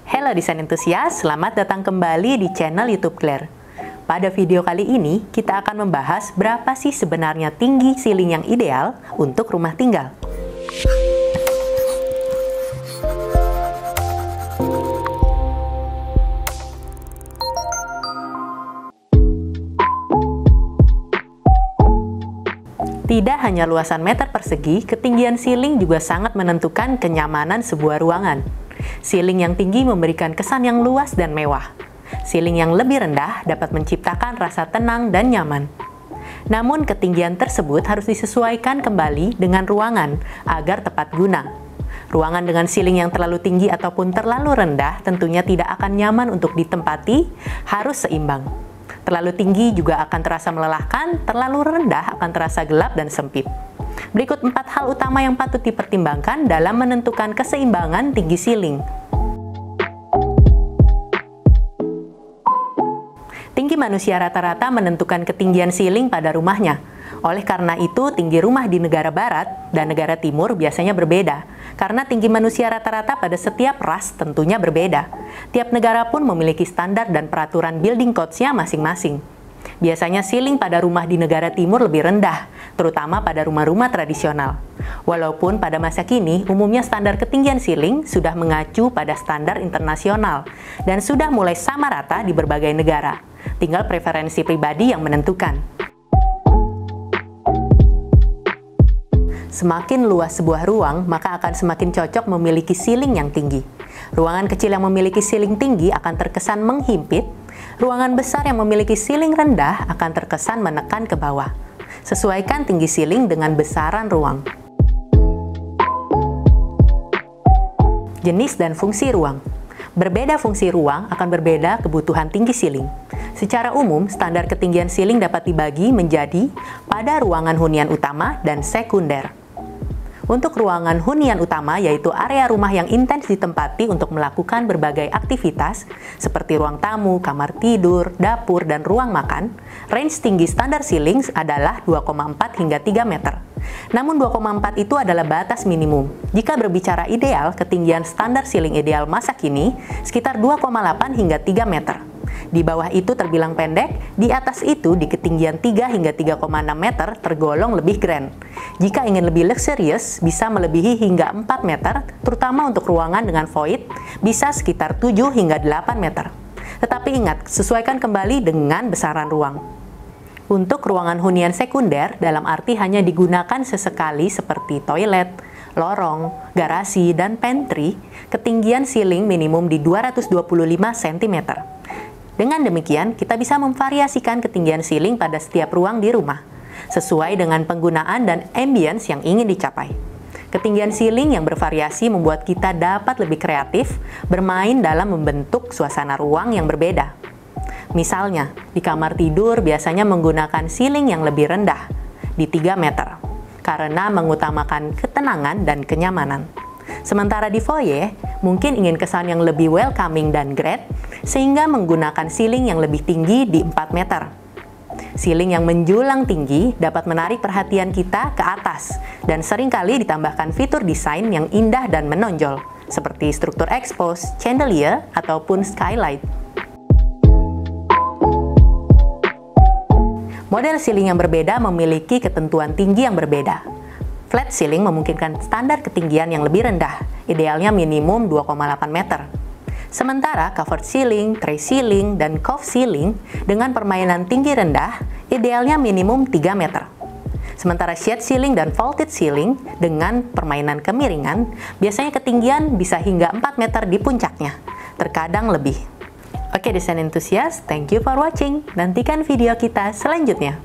Halo desain entusias, selamat datang kembali di channel YouTube Claire. Pada video kali ini, kita akan membahas berapa sih sebenarnya tinggi ceiling yang ideal untuk rumah tinggal. Tidak hanya luasan meter persegi, ketinggian ceiling juga sangat menentukan kenyamanan sebuah ruangan. Ceiling yang tinggi memberikan kesan yang luas dan mewah. Ceiling yang lebih rendah dapat menciptakan rasa tenang dan nyaman. Namun ketinggian tersebut harus disesuaikan kembali dengan ruangan agar tepat guna. Ruangan dengan ceiling yang terlalu tinggi ataupun terlalu rendah tentunya tidak akan nyaman untuk ditempati, harus seimbang. Terlalu tinggi juga akan terasa melelahkan, terlalu rendah akan terasa gelap dan sempit. Berikut 4 hal utama yang patut dipertimbangkan dalam menentukan keseimbangan tinggi ceiling. Tinggi manusia rata-rata menentukan ketinggian ceiling pada rumahnya. Oleh karena itu, tinggi rumah di negara barat dan negara timur biasanya berbeda. Karena tinggi manusia rata-rata pada setiap ras tentunya berbeda. Tiap negara pun memiliki standar dan peraturan building codes-nya masing-masing. Biasanya ceiling pada rumah di negara timur lebih rendah, terutama pada rumah-rumah tradisional. Walaupun pada masa kini, umumnya standar ketinggian ceiling sudah mengacu pada standar internasional dan sudah mulai sama rata di berbagai negara. Tinggal preferensi pribadi yang menentukan. Semakin luas sebuah ruang, maka akan semakin cocok memiliki ceiling yang tinggi. Ruangan kecil yang memiliki ceiling tinggi akan terkesan menghimpit. Ruangan besar yang memiliki ceiling rendah akan terkesan menekan ke bawah. Sesuaikan tinggi ceiling dengan besaran ruang. Jenis dan fungsi ruang. Berbeda fungsi ruang akan berbeda kebutuhan tinggi ceiling. Secara umum, standar ketinggian ceiling dapat dibagi menjadi pada ruangan hunian utama dan sekunder. Untuk ruangan hunian utama, yaitu area rumah yang intens ditempati untuk melakukan berbagai aktivitas seperti ruang tamu, kamar tidur, dapur, dan ruang makan, range tinggi standar ceiling adalah 2,4 hingga 3 meter. Namun 2,4 itu adalah batas minimum. Jika berbicara ideal, ketinggian standar ceiling ideal masa kini sekitar 2,8 hingga 3 meter. Di bawah itu terbilang pendek, di atas itu di ketinggian 3 hingga 3,6 meter tergolong lebih grand. Jika ingin lebih luxurious, bisa melebihi hingga 4 meter, terutama untuk ruangan dengan void, bisa sekitar 7 hingga 8 meter. Tetapi ingat, sesuaikan kembali dengan besaran ruang. Untuk ruangan hunian sekunder, dalam arti hanya digunakan sesekali seperti toilet, lorong, garasi, dan pantry, ketinggian ceiling minimum di 225 cm. Dengan demikian, kita bisa memvariasikan ketinggian ceiling pada setiap ruang di rumah, sesuai dengan penggunaan dan ambience yang ingin dicapai. Ketinggian ceiling yang bervariasi membuat kita dapat lebih kreatif bermain dalam membentuk suasana ruang yang berbeda. Misalnya, di kamar tidur biasanya menggunakan ceiling yang lebih rendah, di 3 meter, karena mengutamakan ketenangan dan kenyamanan. Sementara di foyer, mungkin ingin kesan yang lebih welcoming dan grand, sehingga menggunakan ceiling yang lebih tinggi di 4 meter. Ceiling yang menjulang tinggi dapat menarik perhatian kita ke atas, dan seringkali ditambahkan fitur desain yang indah dan menonjol, seperti struktur expose, chandelier, ataupun skylight. Model ceiling yang berbeda memiliki ketentuan tinggi yang berbeda. Flat ceiling memungkinkan standar ketinggian yang lebih rendah, idealnya minimum 2,8 meter. Sementara covered ceiling, tray ceiling, dan cove ceiling dengan permainan tinggi rendah, idealnya minimum 3 meter. Sementara shade ceiling dan vaulted ceiling dengan permainan kemiringan, biasanya ketinggian bisa hingga 4 meter di puncaknya, terkadang lebih. Oke desain entusias, thank you for watching. Nantikan video kita selanjutnya.